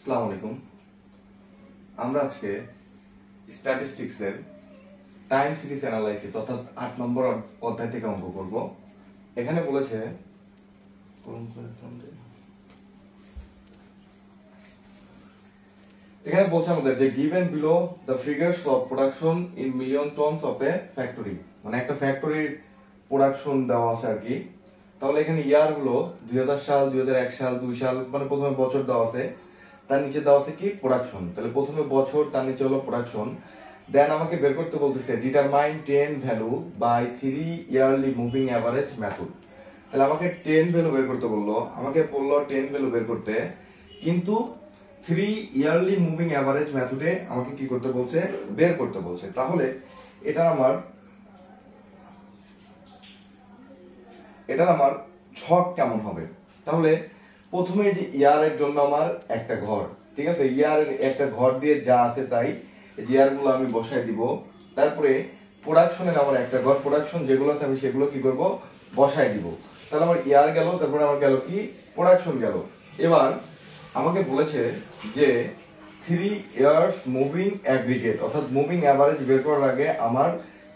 আসসালামু আলাইকুম। আমরা আজকে স্ট্যাটিস্টিক্সের টাইম সিরিজ অ্যানালাইসিস অর্থাৎ 8 নম্বর অধ্যায় থেকে অঙ্ক করব। এখানে বলেছে আমাদের যে given below the figures of production in million tonnes of A factory, মানে একটা ফ্যাক্টরির প্রোডাকশন দেওয়া আছে আর কি। তাহলে এখানে ইয়ার হলো 2000 সাল, 2001 সাল, 2 সাল, মানে প্রথমে বছর দেওয়া আছে, তার নিচে দেওয়া আছে কি প্রোডাকশন। তাহলে প্রথমে বছর, তার নিচে হলো প্রোডাকশন। দেন আমাকে বের করতে বলতেছে determine 10 value by 3 yearly moving average method. তাহলে আমাকে 10 ভ্যালু বের করতে বললো, আমাকে বললো 10 ভ্যালু বের করতে, কিন্তু 3 ইয়ারলি মুভিং অ্যাভারেজ মেথডে আমাকে কি করতে বলছে, বের করতে বলছে। তাহলে এটা আমার ছক কেমন হবে? তাহলে প্রথমে যে ইয়ারের জন্য আমার একটা ঘর, ঠিক আছে, ইয়ারের একটা ঘর দিয়ে যা আছে তাই ইয়ার গুলো আমি বসাই দিব। তারপরে প্রোডাকশনের আমার একটা ঘর, প্রোডাকশন যেগুলো আছে আমি সেগুলো কি করব, বসাই দিব। তাহলে আমার ইয়ার গেল, তারপরে আমার গেল কি প্রোডাকশন গেল। এবার আমাকে বলেছে যে 3 ইয়ার্স মুভিং অ্যাগ্রিগেট অর্থাৎ মুভিং অ্যাভারেজ বের করার আগে আমার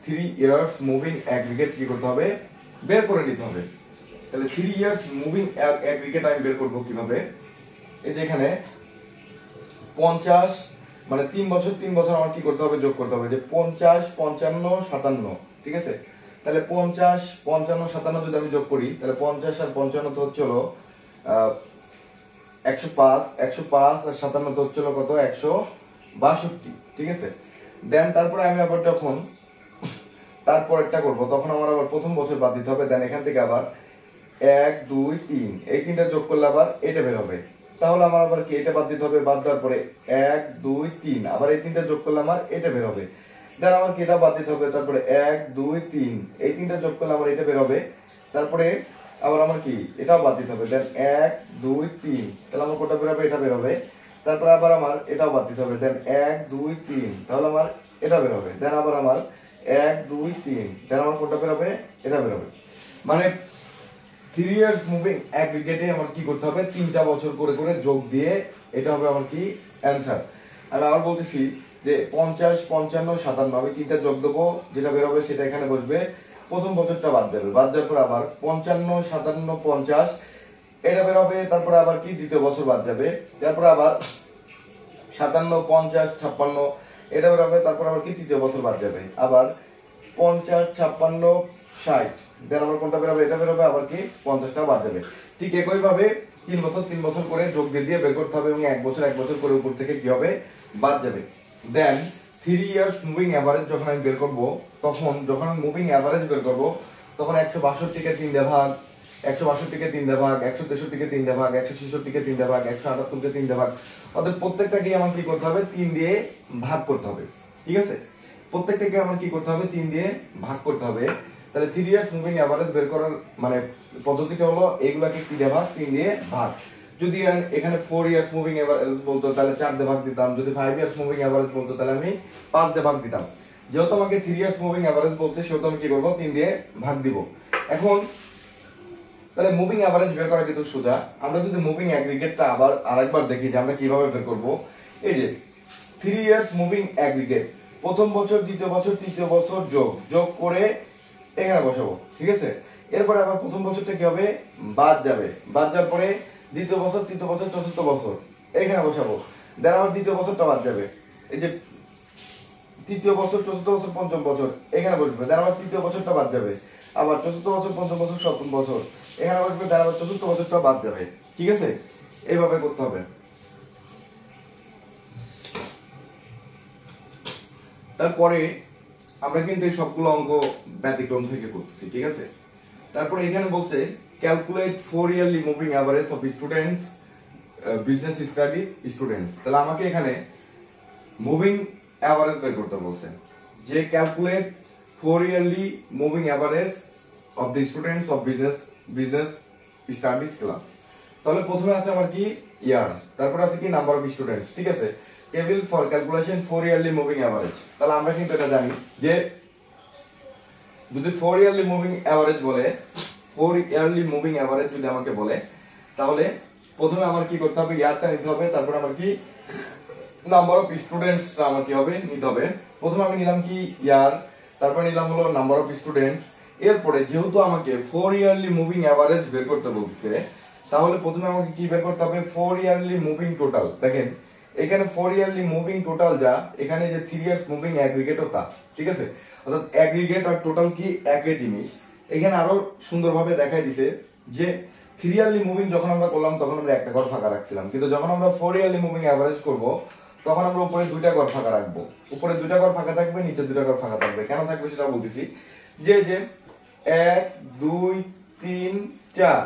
3 ইয়ার্স মুভিং অ্যাগ্রিগেট কি করতে হবে, বের করে নিতে হবে। তাহলে 3 ইয়ার্স মুভিং অ্যাগ্রিগেট আমি বের করবো কিভাবে? এই যে এখানে 50, মানে 3 বছর আমার কি করতে হবে, যোগ করতে হবে, যে 50, 55, 57, ঠিক আছে। তাহলে 50, 55, 57 যদি আমি যোগ করি, তাহলে 50 আর 55 তো হচ্ছে হলো 105, 105 আর 57 তো হচ্ছে হলো কত, 162, ঠিক আছে। দেন তারপরে আমি আবার যখন তারপরেরটা করবো, তখন আমার আবার প্রথম বছর বাদ দিতে হবে। দেন এখান থেকে আবার 1, 2, 3 এই তিনটা যোগ করলে আবার এটা বের হবে। তাহলে আমার আবার কি এটা বাদ দিতে হবে, বাদ দেওয়ার পরে 1, 2, 3 আবার এই তিনটা যোগ করলে আমার এটা বের হবে। দেন আমার কি এটা বাদ দিতে হবে, তারপরে 1, 2, 3 এই তিনটা যোগ করলে আমার এটা বের হবে। তারপরে আবার আমার কি এটাও বাদ দিতে হবে। দেন 1, 2, 3 তাহলে আমার কোটা বের হবে, এটা বের হবে। তারপরে আবার আমার এটাও বাদ দিতে হবে। দেন 1, 2, 3 তাহলে আমার এটা বের হবে। দেন আবার আমার 1, 2, 3 দেন আমার কোটা বের হবে, এটা বের হবে। মানে 3 ইয়ার্স মুভিং অ্যাগ্রিগেটে আমার কি করতে হবে, 3টা বছর করে করে যোগ দিয়ে এটা হবে আমার কি অ্যানসার। আমি আবার বলতেছি যে 50, 55, 57 আমি 3টা যোগ দেবো, যেটা বের হবে সেটা এখানে বসবে। প্রথম বছরটা বাদ যাবে, বাদ যাওয়ার পর আবার 55, 57, 50 এটা বের হবে। তারপরে আবার কি দ্বিতীয় বছর বাদ যাবে। তারপরে আবার 57, 50, 56 এটা বের হবে। তারপর আবার কি তৃতীয় বছর বাদ যাবে। আবার 50, 56, 60 দেন আবার কোনটা বের হবে, এটা বের হবে। আবার কি 50টা বাদ যাবে। ঠিক একইভাবে 3 বছর করে যোগ দিয়ে বের করতে হবে এবং 1 বছর করে উপর থেকে কি হবে, বাদ যাবে। দেন 3 ইয়ার্স মুভিং অ্যাভারেজ যখন আমি বের করব, যখন আমি মুভিং অ্যাভারেজ বের করব, তখন 162 কে 3 দিয়ে ভাগ, 162 কে 3 দিয়ে ভাগ, 163 কে 3 দিয়ে ভাগ, 166 কে 3 দিয়ে ভাগ, 178 কে 3 দিয়ে ভাগ, অর্থাৎ প্রত্যেকটাকে আমার কি করতে হবে, 3 দিয়ে ভাগ করতে হবে, ঠিক আছে। প্রত্যেকটাকে আমার কি করতে হবে, 3 দিয়ে ভাগ করতে হবে। তাহলে 3 ইয়ার্স মুভিং অ্যাভারেজ বের করার মানে পদ্ধতিটা হলো এইগুলাকে কি দিয়ে ভাগ, 3 দিয়ে ভাগ। যদি এখানে 4 ইয়ার্স মুভিং অ্যাভারেজ বলতো তাহলে 4 দিয়ে ভাগ দিতাম, যদি 5 ইয়ার্স মুভিং অ্যাভারেজ বলতো তাহলে আমি 5 দিয়ে ভাগ দিতাম। যেহেতু আমাকে 3 ইয়ার্স মুভিং অ্যাভারেজ বলছে সেহেতু আমি কি করব, 3 দিয়ে ভাগ দিব। এখন তাহলে মুভিং অ্যাভারেজ বের করা কিন্তু সোজা। আমরা যদি মুভিং অ্যাগ্রিগেটটা আবার আরেকবার দেখি যে আমরা কিভাবে বের করব। এই যে 3 ইয়ার্স মুভিং অ্যাগ্রিগেট, প্রথম বছর, দ্বিতীয় বছর, তৃতীয় বছর যোগ করে এখানে বসাবো, ঠিক আছে। এরপরে আবার প্রথম বছরটা কি হবে, বাদ যাবে। বাদ যাওয়ার পরে দ্বিতীয় বছর, তৃতীয় বছর, চতুর্থ বছর এখানে বসাবো। দেন আবার দ্বিতীয় বছরটা বাদ যাবে। এই যে তৃতীয় বছর, চতুর্থ বছর, পঞ্চম বছর এখানে বসবে। দেন আবার তৃতীয় বছরটা বাদ যাবে। আবার চতুর্থ বছর, পঞ্চম বছর, সপ্তম বছর এখানে বসবে। দেন আবার চতুর্থ বছরটা বাদ যাবে, ঠিক আছে। এইভাবে করতে হবে। তারপরে আমরা কিন্তু এই সবগুলো অঙ্ক ব্যতিক্রম থেকে করতেছি, ঠিক আছে। তারপরে এখানে বলছে calculate 4 yearly moving average of students business studies students. তাহলে আমাকে এখানে মুভিং অ্যাভারেজ বের করতে বলছে, যে calculate 4 yearly moving average of the students of business studies class. তাহলে প্রথমে আছে আমার কি ইয়ার, তারপর আছে কি নাম্বার অফ স্টুডেন্টস, ঠিক আছে। Table for calculation 4 yearly moving average. তাহলে আমরা কিন্তু এটা জানি যে যদি 4 ইয়ারলি মুভিং অ্যাভারেজ বলে, 4 ইয়ারলি মুভিং অ্যাভারেজ যদি আমাকে বলে, তাহলে প্রথমে আমার কি করতে হবে, ইয়ারটা নিতে হবে, তারপর আমার কি নাম্বার অফ স্টুডেন্টসটা আমার কি হবে নিতে হবে। প্রথমে আমি নিলাম কি ইয়ার, তারপর নিলাম হলো নাম্বার অফ স্টুডেন্টস। এরপরে যেহেতু আমাকে 4 ইয়ারলি মুভিং অ্যাভারেজ বের করতে বলছে, তাহলে প্রথমে আমাকে কি বের করতে হবে, 4 ইয়ারলি মুভিং টোটাল। দেখেন এখানে 4 ইয়ারলি মুভিং টোটাল যা, এখানে যে 3 ইয়ার্স মুভিং অ্যাগ্রিগেটও তা, ঠিক আছে। অর্থাৎ অ্যাগ্রিগেট আর টোটাল কি একই জিনিস। এখানে আরো সুন্দরভাবে দেখাই দিছে যে 3 ইয়ারলি মুভিং যখন আমরা করলাম তখন আমরা একটা ঘর ফাঁকা রাখছিলাম, কিন্তু যখন আমরা 4 ইয়ারলি মুভিং অ্যাভারেজ করব তখন আমরা উপরে 2টা ঘর ফাঁকা রাখবো। উপরে 2টা ঘর ফাঁকা থাকবে, নিচে 2টা ঘর ফাঁকা থাকবে। কেন থাকবে সেটা বলতেছি। যে 1 2 3 4,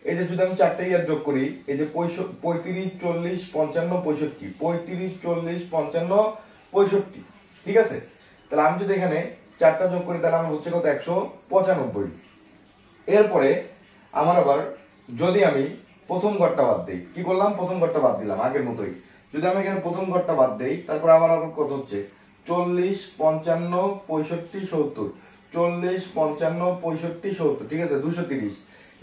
এই যে যদি আমি 4টা ইয়ার যোগ করি, এই যে 35 40 55 65, 35 40 55 65, ঠিক আছে। তাহলে আমি যদি এখানে 4টা যোগ করি তাহলে আমার হচ্ছে কত, 195। এরপরে আমার আবার যদি আমি প্রথম ঘরটা বাদ দিই, কি করলাম, প্রথম ঘরটা বাদ দিলাম আগের মতোই। যদি আমি এখানে প্রথম ঘরটা বাদ দেই, তারপর আবার কত হচ্ছে, 40 55 65 70, 40 55 65 70, ঠিক আছে, 230।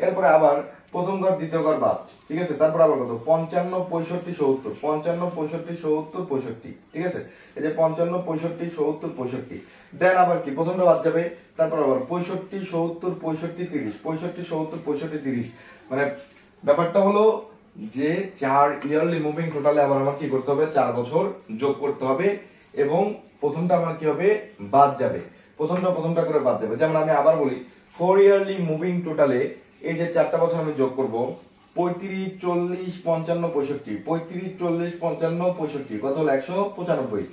এরপরে আবার প্রথম ঘর দ্বিতীয় ঘর বাদ, ঠিক আছে। তারপর আবার কত, 55 65 70, 55 65 70 65, ঠিক আছে। এই যে 55 65 70 65, দেন আবার কি প্রথমটা বাদ যাবে, তারপর আবার 65 70 65 30, 65 70 65 30। মানে ব্যাপারটা হলো যে 4 ইয়ারলি মুভিং টোটালে আবার আমার কি করতে হবে, 4 বছর যোগ করতে হবে, এবং প্রথমটা আমার কি হবে, বাদ যাবে। প্রথমটা করে বাদ যাবে। যেমন আমি আবার বলি, 4 ইয়ারলি মুভিং টোটালে এই যে 4টা বছর আমি যোগ করব, 35 40 55 65, 35 40 55 65, কত হলো, 195।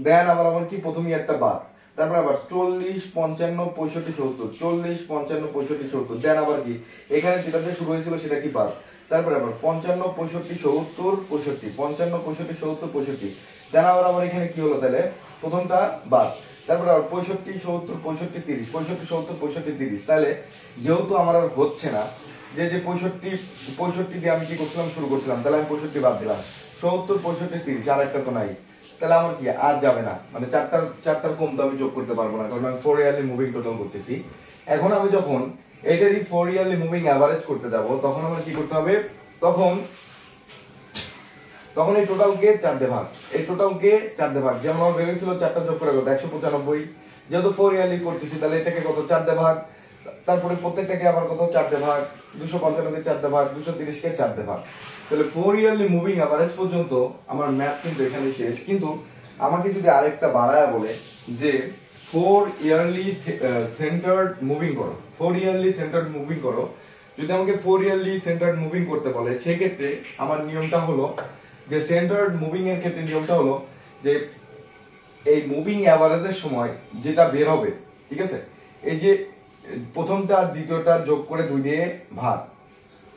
দেন আবার আমার কি প্রথম ইয়ারটা বাদ, তারপর আবার 40 55 65 70, 40 55 65 70, দেন আবার কি এখানে যেটাতে শুরু হয়েছিল সেটা কি বাদ, তারপরে আবার 55 65 70 65, 55 65 70 65, দেন আবার এখানে কি হলো, তাহলে প্রথমটা বাদ, তারপরে আবার 65 70 65 30, 65 70 65 30। তাহলে যেহেতু আমার আর হচ্ছে না, যে 65 দিয়ে আমি কি করছিলাম, শুরু করছিলাম, তাহলে আমি 65 বাদ দিলাম, 70 65 30, আর একটা তো নাই। তাহলে আমার কি আর যাবে না, মানে চারটার কম তো আমি যোগ করতে পারবো না, কারণ আমি 4 ইয়ারলি মুভিং টোটাল করতেছি। এখন আমি যখন এটারই 4 ইয়ারলি মুভিং অ্যাভারেজ করতে যাব, তখন আমার কি করতে হবে, তখন এই টোটালকে 4 দিয়ে ভাগ, এই টোটালকে 4 দিয়ে ভাগ। যেমন আমার বেরিয়েছিল 4টা যোগ করে কত, 195। যেহেতু 4 ইয়ারলি করতেছি, তাহলে এটাকে কত, 4 দিয়ে ভাগ, তারপরে প্রত্যেকটাকে আবার কত, 4 দিয়ে ভাগ, 255 কে 4 দিয়ে ভাগ, 230 কে 4 দিয়ে ভাগ। তাহলে 4 ইয়ারলি মুভিং অ্যাভারেজ পর্যন্ত আমার ম্যাথ কিন্তু এখানে শেষ। কিন্তু আমাকে যদি আরেকটা বাড়ায় বলে যে 4 ইয়ারলি সেন্টার্ড মুভিং করো, 4 ইয়ারলি সেন্টার্ড মুভিং করো, যদি আমাকে 4 ইয়ারলি সেন্টার্ড মুভিং করতে বলে, সেক্ষেত্রে আমার নিয়মটা হলো যে সেন্টার্ড মুভিং এর ক্ষেত্রে নিয়মটা হলো যে এই মুভিং অ্যাভারেজের সময় যেটা বের হবে, ঠিক আছে, এই যে প্রথমটা আর দ্বিতীয়টা যোগ করে 2 দিয়ে ভাগ,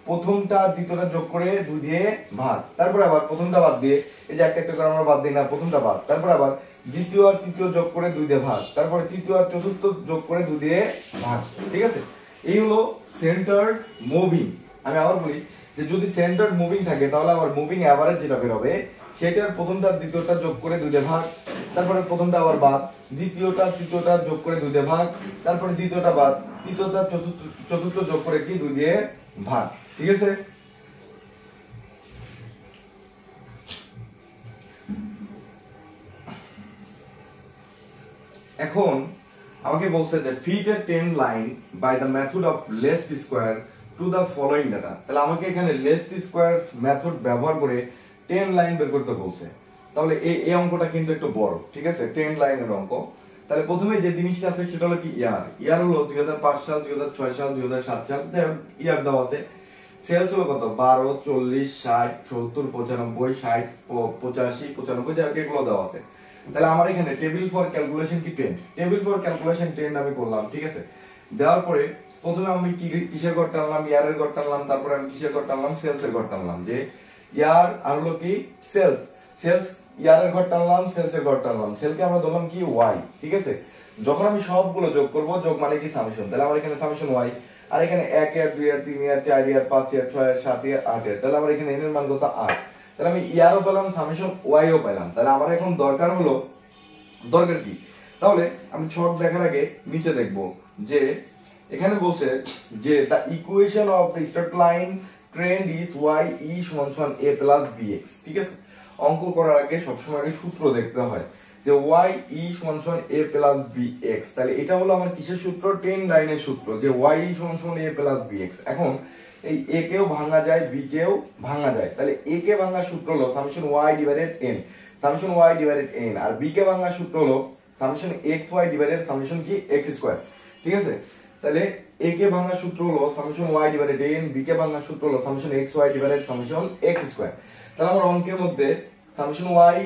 প্রথমটা আর দ্বিতীয়টা যোগ করে 2 দিয়ে ভাগ, তারপর আবার প্রথমটা বাদ দিয়ে, এই যে একটা করে আমরা বাদ দিই না, প্রথমটা বাদ, তারপর আবার দ্বিতীয় আর তৃতীয় যোগ করে 2 দিয়ে ভাগ, তারপরে তৃতীয় আর চতুর্থ যোগ করে 2 দিয়ে ভাগ, ঠিক আছে। এই হলো সেন্টার্ড মুভিং। আমি আবার বলি যে যদি সেন্টার্ড মুভিং থাকে, তাহলে আমার মুভিং অ্যাভারেজ যেটা বের হবে, সেটার প্রথমটা আর দ্বিতীয়টা যোগ করে 2 দিয়ে ভাগ, তারপরে প্রথমটা আবার বাদ, দ্বিতীয়টা তৃতীয়টা যোগ করে 2 দিয়ে ভাগ, তারপরে দ্বিতীয়টা বাদ, তৃতীয়টা চতুর্থ যোগ করে কি 2 দিয়ে ভাগ, ঠিক আছে। এখন আমাকে বলছে যে fit a 10 line by the method of least square to the following data. তাহলে আমাকে এখানে লেস্ট স্কোয়ার মেথড ব্যবহার করে 10 লাইন বের করতে বলছে। তাহলে এই অঙ্কটা কিন্তু একটু বড়, ঠিক আছে, 10 লাইনের অঙ্ক। তাহলে প্রথমে যে জিনিসটা আছে সেটা হলো কি ইয়ার হলো 2005 সাল, 2006 সাল, 2007 সাল, ইয়ার দেওয়া আছে। সেলস হলো কত, 12 40 60 70 95 60 85 95, যাই এগুলো দেওয়া আছে। তাহলে আমার এখানে টেবিল ফর ক্যালকুলেশন কি 10, টেবিল ফর ক্যালকুলেশন 10 আমি করলাম, ঠিক আছে। দেওয়ার পরে প্রথমে আমি কিসের ঘর টানলাম, ইয়ারের ঘর টানলাম, তারপরে আমি কিসের ঘর টানলাম, সেলসের ঘর টানলাম। যে ইয়ার আর হলো কি সেলস ইয়ারের ঘর টানলাম, সেলসের ঘর টানলাম, সেলকে আমরা ধরলাম কি ওয়াই, ঠিক আছে। যখন আমি সবগুলো যোগ করব, যোগ মানে কি সামেশন, তাহলে আমার এখানে সামেশন ওয়াই, আর এখানে 1 ইয়ার 2 ইয়ার 3 ইয়ার 4 ইয়ার 5 ইয়ার 6 ইয়ার 7 ইয়ার 8 ইয়ার, তাহলে আমার এখানে এন এর মান কত, 8। তাহলে আমি ইয়ারও পেলাম, সামেশন ওয়াইও পেলাম। তাহলে আমার এখন দরকার কি, তাহলে আমি ছক দেখার আগে নিচে দেখব যে এখানে বলছে যে the equation of the straight line trend is Y ই সমান সমান এ প্লাস বি এক্স। ঠিক আছে, অঙ্ক করার আগে সবসময় আগে সূত্র দেখতে হয় যে ওয়াই ই সমান সমান এ প্লাস বি এক্স। তাহলে এটা হলো আমার কিসের সূত্র? ট্রেন্ড লাইনের সূত্র, যে ওয়াই ই সমান সমান এ প্লাস বি এক্স। এখন এই এ কেও ভাঙা যায়, বি কেও ভাঙা যায়। তাহলে এ কে ভাঙার সূত্র হলো summation Y divided N, summation Y divided N. আর বি কে ভাঙার সূত্র হলো summation X Y divided summation কি এক্স স্কোয়ার। ঠিক আছে, তাহলে এ কে ভাঙার সূত্র হলো summation Y divided N, B কে ভাঙার সূত্র হলো summation X Y divided summation X square. তাহলে আমার অঙ্কের মধ্যে সামেশন ওয়াই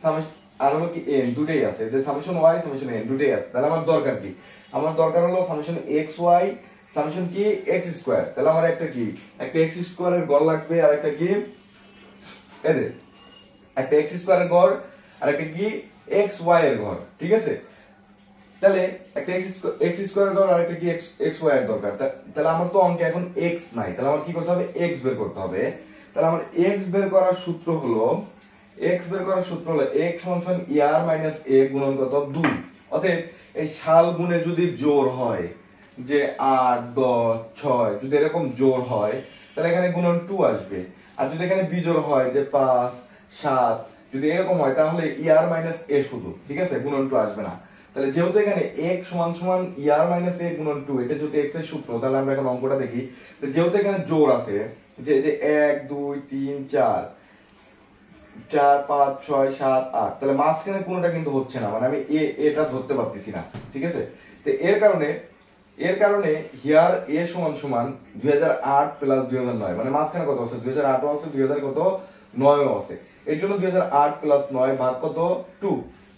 সামেশন আর হলো কি এন দুটেই আছে, যে সামেশন ওয়াই সামেশন এন দুটেই আছে। তাহলে আমার দরকার কি? আমার দরকার হলো সামেশন এক্স ওয়াই সামেশন কি এক্স স্কোয়ার। তাহলে আমার একটা কি, একটা এক্স স্কোয়ারের গড় লাগবে, আর একটা কি এদের একটা এক্স স্কোয়ারের গড়, আর একটা কি এক্স ওয়াই এর গড়। ঠিক আছে, তাহলে একটা এক্স স্কোয়ার গড় আর একটা কি এক্স ওয়াই এর দরকার। তাহলে আমার তো অঙ্কে এখন এক্স নাই, তাহলে আমার কি করতে হবে? এক্স বের করতে হবে। তাহলে আমার এক্স বের করার সূত্র হলো এক্স সমান সমান ইয়ার মাইনাস এ গুণন কত 2। অতএব এই সাল গুণে যদি জোর হয় যে 8 10 6 যদি এরকম জোর হয় তাহলে এখানে গুণন 2 আসবে। আর যদি এখানে বিজোড় হয় যে 5 7 যদি এরকম হয় তাহলে ইয়ার মাইনাস এ শুধু। ঠিক আছে, গুণন 2 আসবে না। তাহলে যেহেতু এখানে x সমান সমান ইয়ার মাইনাস এ গুণন 2, এটা যদি x এর সূত্র, তাহলে আমরা এখন অঙ্কটা দেখি। যেহেতু এখানে জোর আছে যে 1 2 3 4 4 5 6 7 8, তাহলে মাঝখানে কোনোটা কিন্তু হচ্ছে না, মানে আমি এটা ধরতে পারতেছি না। ঠিক আছে, তো এর কারণে হিয়ার এ সমান সমান 2008 প্লাস 2009, মানে মাঝখানে কত আছে? 2008 ও আছে, 2000 কত 9 ও আছে। এর জন্য 2008 প্লাস 9 ভাগ কত 2।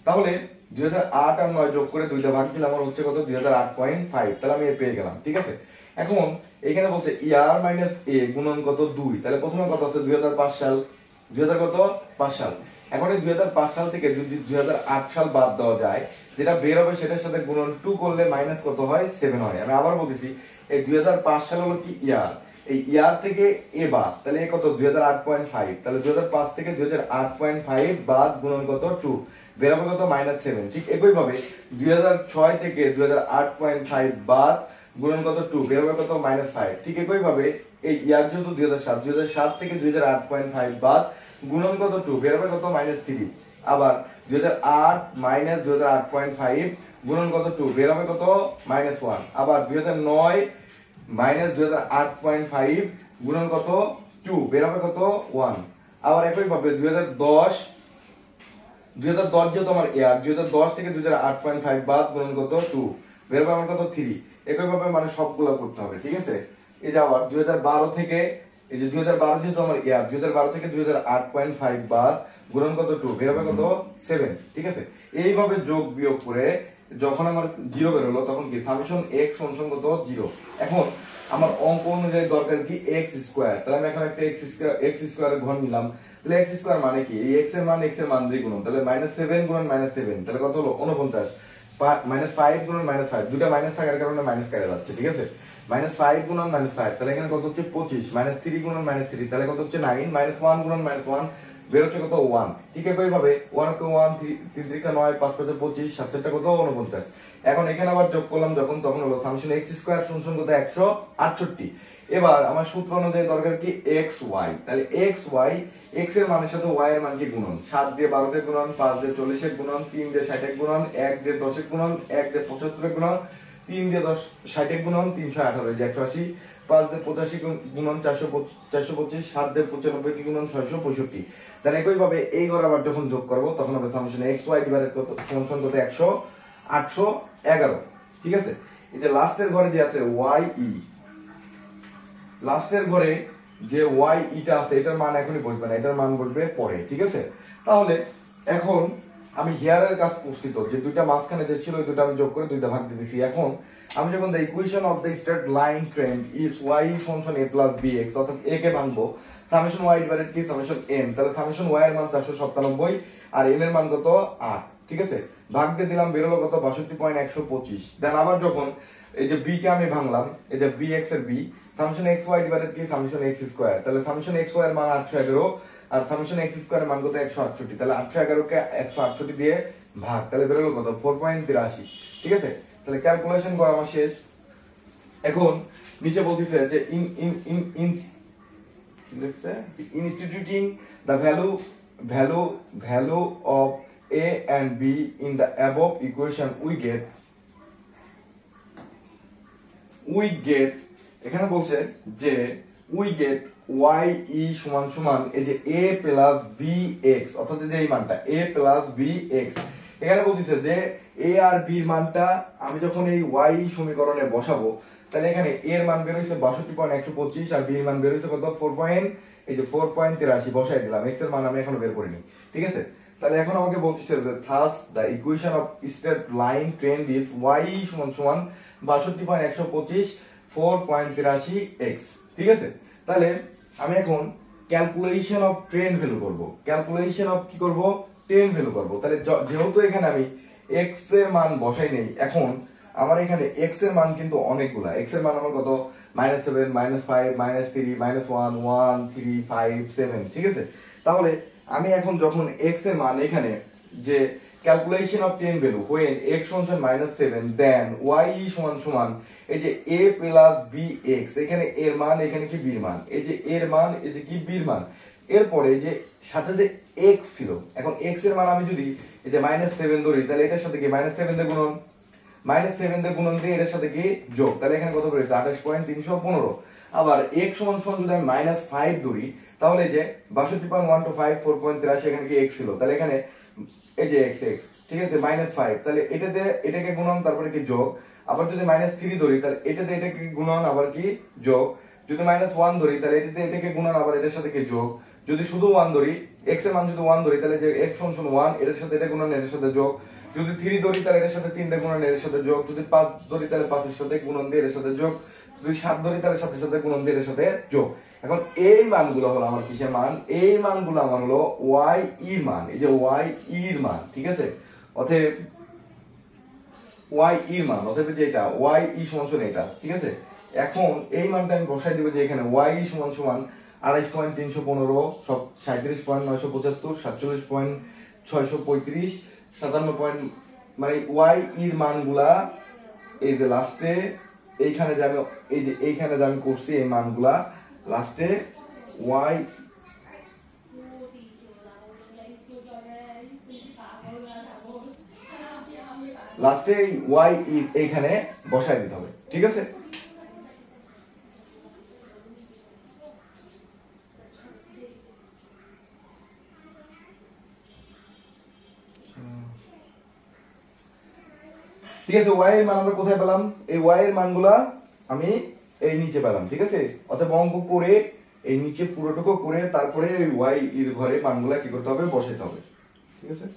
তাহলে 2008 আর 9 যোগ করে দুইটা ভাগ দিলে আমার হচ্ছে কত? 2008.5। তাহলে আমি এ পেয়ে গেলাম। ঠিক আছে, এখন এখানে বলছে ইয়ার মাইনাস এ গুণন কত 2। তাহলে প্রথমে কত আছে? 2005 সাল, 2005 সাল। এখন এই 2005 সাল থেকে যদি 2008 সাল বাদ দেওয়া যায়, যেটা বের হবে সেটার সাথে গুণন 2 করলে মাইনাস কত হয়? 7 হয়। আমি আবার বলতেছি, এই 2005 সাল হলো কি ইয়ার, এই ইয়ার থেকে এ বাদ, তাহলে এ কত? 2008.5। তাহলে 2005 থেকে 2008.5 বাদ গুণন কত 2, বের হবে কত? -7। ঠিক একই ভাবে 2006 থেকে 2008.5 বাদ গুণন কত 2, বের হবে কত? -5। ঠিক একই ভাবে এই ইয়ার যেহেতু 2007 থেকে 2008.5 বাদ গুণন কত 2, বের হবে কত? -3। আবার 2008 মাইনাস 2008.5 গুণন কত 2, বের হবে কত? -1। আবার 2009 মাইনাস 2008.5 গুণন কত 2, বের হবে কত? 1। আবার একই ভাবে 2010 যেহেতু আমার ইয়ার, 2010 থেকে 2008.5 বাদ গুণন কত 2, বের হবে আমার কত? 3। একই ভাবে মানে সবগুলো করতে হবে। ঠিক আছে, এই যে আবার 2012 থেকে, এই যে 2012 যেহেতু আমার ইয়ার, 2012 থেকে 2008.5 বাদ গুণন কত 2, বের হবে কত? 7। ঠিক আছে, এইভাবে যোগ বিয়োগ করে যখন আমার 0 বের হলো তখন কি সামেশন x সমান কত? 0। এখন আমার অঙ্ক অনুযায়ী দরকার কি x স্কয়ার। তাহলে আমি এখন একটা x স্কয়ারের ঘর নিলাম। তাহলে x স্কয়ার মানে কি? এই x এর মান দিয়ে গুণন, তাহলে -7 গুণন -7, তাহলে কত হলো? 49। -5 গুণন -5, দুটো মাইনাস থাকার কারণে মাইনাস কেটে যাচ্ছে। ঠিক আছে, -5 গুণন -5, তাহলে এখানে কত হচ্ছে? 25। -3 গুণন -3, তাহলে কত হচ্ছে? 9। -1 গুণন -1, বের হচ্ছে কত? 1। ঠিক একই ভাবে 1 কে 1, 3 3 9, 5 5 25, 7 7 কত? 49। এখন এখানে আবার যোগ করলাম যখন, তখন হলো সামেশন x স্কয়ার সমান কত? 168। এবার আমার সূত্র অনুযায়ী দরকার কি? x y। তাহলে x y, x এর মানের সাথে y এর মানকে গুণন, 7 দিয়ে 12 কে গুণন, 5 দিয়ে 40 এর গুণন, 3 দিয়ে 60 এর গুণন, 1 দিয়ে 10 এর গুণন, 1 দিয়ে 75 এর গুণন, 3 দিয়ে 60 এর গুণন, 318 যে 180, 5 দিয়ে 85 গুণন 425, 7 দিয়ে 95 কি গুণন 665। তাহলে একই ভাবে এই ঘর আবার যখন যোগ করব তখন হবে সামেশন x y ডিভাইডেড কত সমান কত? 811। ঠিক আছে, এই যে লাস্টের ঘরে যে আছে y e, লাস্টের ঘরে যে y e টা আছে এটার মান এখনই বসবে না, এটার মান বসবে পরে। ঠিক আছে, তাহলে এখন আমি হিয়ারের কাজ করছি, তো যে দুইটা মাঝখানে যে ছিল ওই দুটো আমি যোগ করে দুইটা ভাগ দিয়ে দিছি। এখন আমি যখন the equation of the straight line trend is y সমান a প্লাস bx, অর্থাৎ a কে ভাঙবো সামেশন y ডিভাইডেড কি সামেশন n, তাহলে সামেশন y এর মান 497 আর n এর মান কত? 8। ঠিক আছে, ভাগ দিয়ে দিলাম, বের হলো কত? 62.125। দেন আবার যখন এই যে b কে আমি ভাঙলাম, এই যে bx এর b, summation x y divided কি সামেশন x স্কয়ার, তাহলে সামেশন x y এর মান 811 আর সামেশন x স্কয়ার এর মান কত? 168। তাহলে 811 কে 168 দিয়ে ভাগ, তাহলে বের হলো কত? 4.83। ঠিক আছে, তাহলে ক্যালকুলেশন করা আমার শেষ। এখন নিচে বলতেছে যে লিখছে instituting the value of a and b in the above equation we get এখানে বলছে যে we get y e সমান সমান এই যে a প্লাস b x অর্থাৎ যে এই মানটা a প্লাস b x এখানে বলতেছে যে a আর b এর মানটা আমি যখন এই y সমীকরণে বসাবো তাহলে এখানে a এর মান বের হইছে 62.125 আর b এর মান বের হইছে কত 4.83 বসাই দিলাম x এর মান আমি এখনো বের করিনি ঠিক আছে তাহলে এখন আমাকে বলতেছে যে thus the equation of straight line trend is y সমান সমান 62.125 4.83x ঠিক আছে তাহলে আমি এখন ক্যালকুলেশন অফ ট্রেন্ড ভ্যালু করব ক্যালকুলেশন অফ কি করব ট্রেন্ড ভ্যালু করব তাহলে যেহেতু এখানে আমি x এর মান বসাই নেই এখন আমার এখানে x এর মান কিন্তু অনেকগুলা x এর মান আমার কত -7 -5 -3 -1 1 3 5 7 ঠিক আছে তাহলে আমি এখন যখন x এর মান এখানে যে calculation of trend value when x সমান -7 then y সমান সমান এই যে a প্লাস bx এখানে এর মান এখানে কি b এর মান এই যে এর মান এই যে কি b এর মান এরপরে যে সাথে যে x ছিল এখন x এর মান আমি যদি এই যে -7 ধরি তাহলে এটার সাথে কি -7 দিয়ে গুণন -7 দিয়ে গুণন দিয়ে এটার সাথে কি যোগ তাহলে এখানে কত পড়েছে 28.315 আবার x সমান সমান যদি আমি -5 ধরি তাহলে যে 62.125 4.83 এখানে কি x ছিল তাহলে এখানে এই যে x ঠিক আছে -5 তাহলে এটাতে এটাকে গুণন তারপরে কি যোগ আবার যদি -3 ধরি তাহলে এটাতে এটাকে গুণন আবার কি যোগ যদি -1 ধরি তাহলে এটাতে এটাকে গুণন আবার এটার সাথে কি যোগ যদি শুধু 1 ধরি x এর মান যদি 1 ধরি তাহলে যে x সমান 1 এটার সাথে এটা গুণন এটার সাথে যোগ যদি 3 ধরি তাহলে এটার সাথে 3 টা গুণন এর সাথে যোগ যদি 5 ধরি তাহলে 5 এর সাথে গুণন দিয়ে এর সাথে যোগ যদি 7 ধরি তাহলে 7 এর সাথে গুণন দিয়ে এর সাথে যোগ এখন এই মানগুলো হলো আমার কিসের মান এই মানগুলো আমার হলো y e মান এই যে y e এর মান ঠিক আছে অতএব y e এর মান অতএব যে এটা y e সমান সমান এটা ঠিক আছে এখন এই মানটা আমি বসাই দেব যে এখানে y e সমান সমান 28.315 সব 37.975 47.635 57 মানে y এর মানগুলা এই যে লাস্টে এইখানে যে আমি এই যে এইখানে যে আমি করছি এই মানগুলা লাস্টে y লাস্টে y এইখানে বসাই দিতে হবে ঠিক আছে ঠিক আছে y এর মান আমরা কোথায় পেলাম এই y এর মানগুলা আমি এই নিচে পেলাম ঠিক আছে অতএব অঙ্ক করে এই নিচে পুরোটুকু করে তারপরে y এর ঘরে মানগুলা কি করতে হবে বসাইতে হবে ঠিক আছে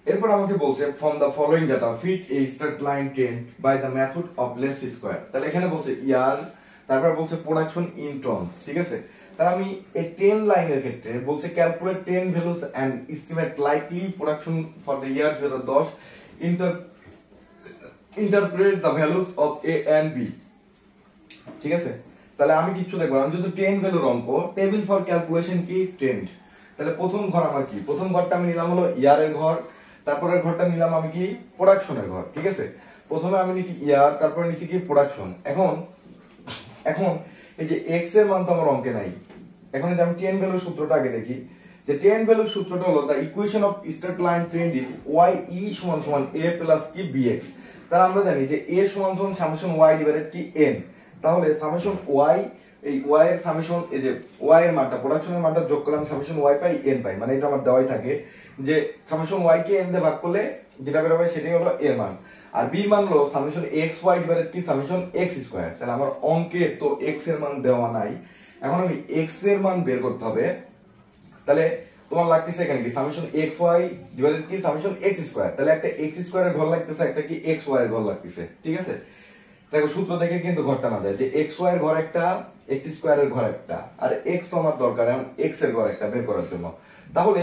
এরপর আমাকে বলছে from the following data fit a straight line trend by the method of least square তাহলে এখানে বলছে ইয়ার তারপর বলছে প্রোডাকশন ইন টনস ঠিক আছে তাহলে আমি এই ট্রেন লাইনের ক্ষেত্রে বলছে calculate trend values and estimate likely production for the year 2010 interpret the values of a and b ঠিক আছে তাহলে আমি কিছু দেখব আমি যদি ট্রেন ভ্যালুর অঙ্ক টেবিল ফর ক্যালকুলেশন কি ট্রেন্ড তাহলে প্রথম ঘর আমার কি প্রথম ঘরটা আমি নিলাম হলো ইয়ারের ঘর তারপরের ঘরটা নিলাম আমি কি প্রোডাকশনের ঘর ঠিক আছে প্রথমে আমি নিছি ইয়ার তারপরে নিছি কি প্রোডাকশন এখন এই যে x এর মান তো আমার অঙ্কে নাই এখন যদি আমি ট্রেন ভ্যালুর সূত্রটা আগে দেখি যে ট্রেন ভ্যালুর সূত্রটা হলো the equation of straight line trend is y e সমান সমান a প্লাস কি bx তাহলে আমরা জানি যে a সমান সমান সামেশন y ডিভাইডেড কি n তাহলে সামেশন y এই y এর সামেশন এই যে y এর মানটা প্রোডাকশনের মানটা যোগ করলে আমি সামেশন y পাই n পাই মানে এটা আমার দেওয়াই থাকে যে সামেশন y কে n দিয়ে ভাগ করলে যেটা বের হবে সেটাই হলো এর মান আর b মান হলো সামেশন xy ডিভাইডেড কি সামেশন x স্কয়ার তাহলে আমার অঙ্কে তো x এর মান দেওয়া নাই এখন আমি x এর মান বের করতে হবে তাহলে তোমার লাগতেছে এখানে কি সামেশন xy ডিভাইডেড কি সামেশন x স্কয়ার তাহলে একটা x স্কয়ারের ঘর লাগতেছে একটা কি xy এর ঘর লাগতেছে ঠিক আছে দেখো সূত্র দেখে কিন্তু ঘরটা না যায় যে xy এর ঘর একটা x স্কয়ারের ঘর একটা আর x তো আমার দরকার এখন x এর ঘর একটা বের করার জন্য তাহলে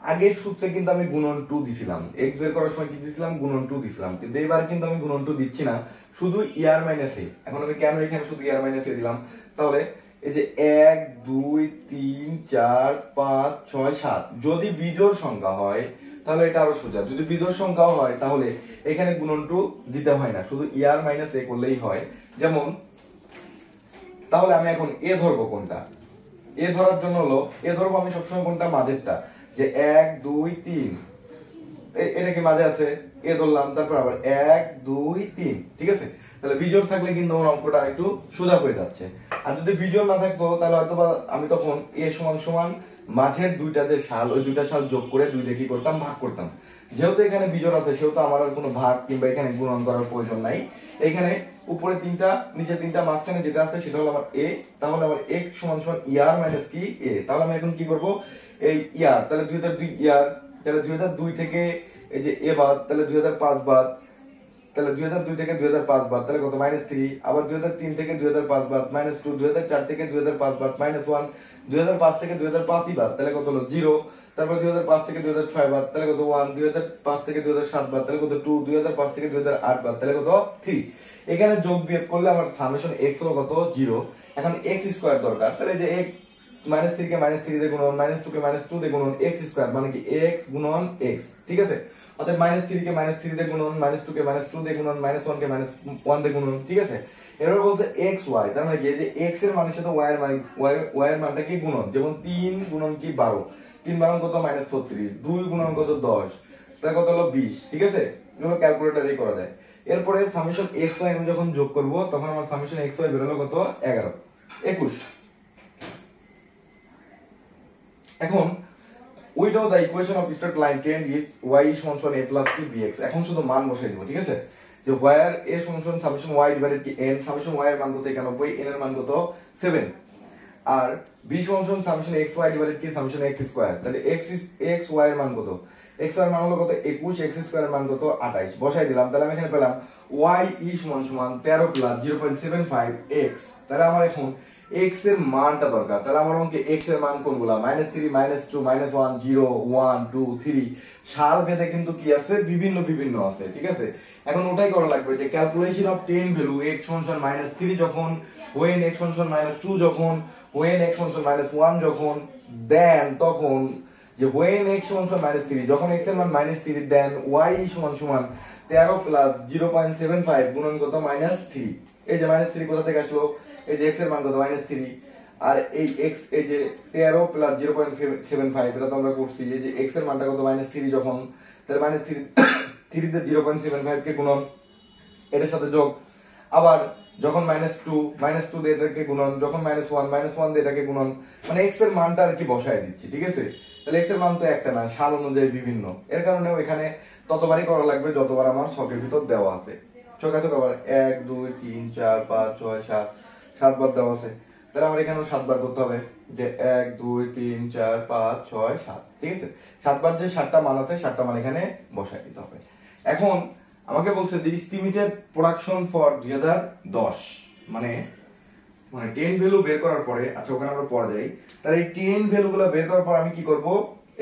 আগের সূত্রে কিন্তু আমি গুণন 2 দিছিলাম x বের করার সময় কি দিছিলাম গুণন 2 দিছিলাম কিন্তু এবার কিন্তু আমি গুণন 2 দিচ্ছি না শুধু ইয়ার মাইনাস a এখন আমি কেন এখানে শুধু ইয়ার মাইনাস a দিলাম তাহলে এই যে 1 2 3 4 5 6 7 যদি বিজোড় সংখ্যা হয় তাহলে এটা আরো সোজা যদি বিজোড় সংখ্যাও হয় তাহলে এখানে গুণন 2 দিতে হয় না শুধু ইয়ার মাইনাস a করলেই হয় যেমন তাহলে আমি এখন এ ধরবো কোনটা? এ ধরার জন্য হলো এ ধরবো আমি সবসময় কোনটা? মাঝেরটা, যে 1 2 3, এটা কি মাঝে আছে, এ ধরলাম, তারপর আবার 1 2 3, ঠিক আছে? তাহলে বিজোড় থাকলে কিন্তু আমার অঙ্কটা একটু সোজা হয়ে যাচ্ছে। আর যদি বিজোড় না থাকতো তাহলে হয়তো আমি তখন এ সমান সমান মাঝের দুইটা যে সাল, ওই দুইটা সাল যোগ করে দুই দিয়ে কি করতাম? ভাগ করতাম। যেহেতু এখানে বিজোড় আছে সেহেতু আমার আর কোনো ভাগ কিংবা এখানে গুণন করার প্রয়োজন নাই। এখানে উপরে তিনটা, নিচে তিনটা, মাঝখানে যেটা আছে সেটা হলো আমার এ। তাহলে আমার x সমান সমান ইয়ার মাইনাস কি এ। তাহলে আমি এখন কি করব? এই ইয়ার, তাহলে 2002 ইয়ার, তাহলে 2002 থেকে এই যে এ বাদ, তাহলে 2005 বাদ, তাহলে 2002 থেকে 2005 বাদ, তাহলে কত? -3। আবার 2003 থেকে 2005 বাদ, -2। 2004 থেকে 2005 বাদ, -1। 2005 থেকে 2005 ই বাদ, তাহলে কত হলো? 0। তারপর 2005 থেকে 2006 বাদ, তাহলে কত? 1। 2005 থেকে 2007 বাদ, তাহলে কত? 2। 2005 থেকে 2008 বাদ, তাহলে কত? 3। এখানে যোগ বিয়োগ করলে আমার সামেশন x হলো কত? 0। এখন x স্কয়ার দরকার, তাহলে যে x -3 কে -3 দিয়ে গুণন, -2 কে -2 দিয়ে গুণন, x স্কয়ার মানে কি x গুণন x, ঠিক আছে? অতএব -3 কে -3 দিয়ে গুণন, -2 কে -2 দিয়ে গুণন, -1 কে -1 দিয়ে গুণন, ঠিক আছে? এরপর বলছে x y, তার মানে কি যে x এর মানের সাথে y এর মান, y এর মানটা কি গুণন, যেমন 3 গুণন কি 12, 3 বারং কত? -36, 2 গুণন কত? 10, তাহলে কত হলো? 20, ঠিক আছে? এগুলো ক্যালকুলেটরেই করা যায়। এরপরে সামেশন x y আমি যখন যোগ করব তখন আমার সামেশন x y বের হলো কত? 11, 21। এখন we know the equation of straight line trend is y সমান সমান a plus b bx। এখন শুধু মান বসাই দিব, ঠিক আছে? যে where a সমান সমান সামেশন y ডিভাইডেড কি n, সামেশন y এর মান কত? 91, n এর মান কত? 7, আর b সমান সমান সামেশন x y ডিভাইডেড কি সামেশন x স্কয়ার, তাহলে x y এর মান কত? x এর মান হলো কত? 21, x স্কয়ার এর মান কত? 28, বসাই দিলাম। তাহলে আমি এখানে পেলাম y সমান সমান 13 প্লাস 0.75 x। তাহলে আমার এখন x এর মানটা দরকার। তাহলে আমার অঙ্কে x এর মান কোনগুলা? -3, -2, -1, 0, 1, 2, 3, সাল ভেদে কিন্তু কি আছে? বিভিন্ন বিভিন্ন আছে, ঠিক আছে? এখন ওটাই করা লাগবে যে calculation of ten value x সমান সমান -3 যখন, when x সমান সমান -2 যখন, when x সমান সমান -1 যখন, দেন তখন যে when x সমান সমান -3 যখন x এর মান -3, দেন y সমান সমান 13 প্লাস 0.75 গুণন কত? -3। এই যে -3 কোথা থেকে আসলো? এই যে x এর মান কত? -3, আর এই x এই যে 13 প্লাস 0.75 এটা তো আমরা করছি। এই যে x এর মানটা কত? -3 যখন, তাহলে -3 তে 0.75 কে গুণন, এটার সাথে যোগ, আবার যখন -2 দিয়ে এটাকে গুণন, যখন -1 দিয়ে এটাকে গুণন, মানে x এর মানটা আর কি বসায় দিচ্ছি, ঠিক আছে? তাহলে x এর মান তো একটা না, সাল অনুযায়ী বিভিন্ন, এর কারণে এখানে ততবারই করা লাগবে যতবার আমার ছকের ভিতর দেওয়া আছে। ছক আছে কবার? 1 2 3 4 5 6 7, 7 বার দেওয়া আছে। তাহলে আমার এখানেও 7 বার করতে হবে, যে 1 2 3 4 5 6 7, ঠিক আছে? 7 বার যে 7টা মান আছে 7টা মান এখানে বসায় দিতে হবে। এখন আমাকে বলছে যে এস্টিমেটেড প্রোডাকশন ফর 2010, মানে 10 ভ্যালু বের করার পরে, আচ্ছা ওখানে আমরা পরে যাই। তাহলে এই 10 ভ্যালুগুলো বের করার পর আমি কি করব?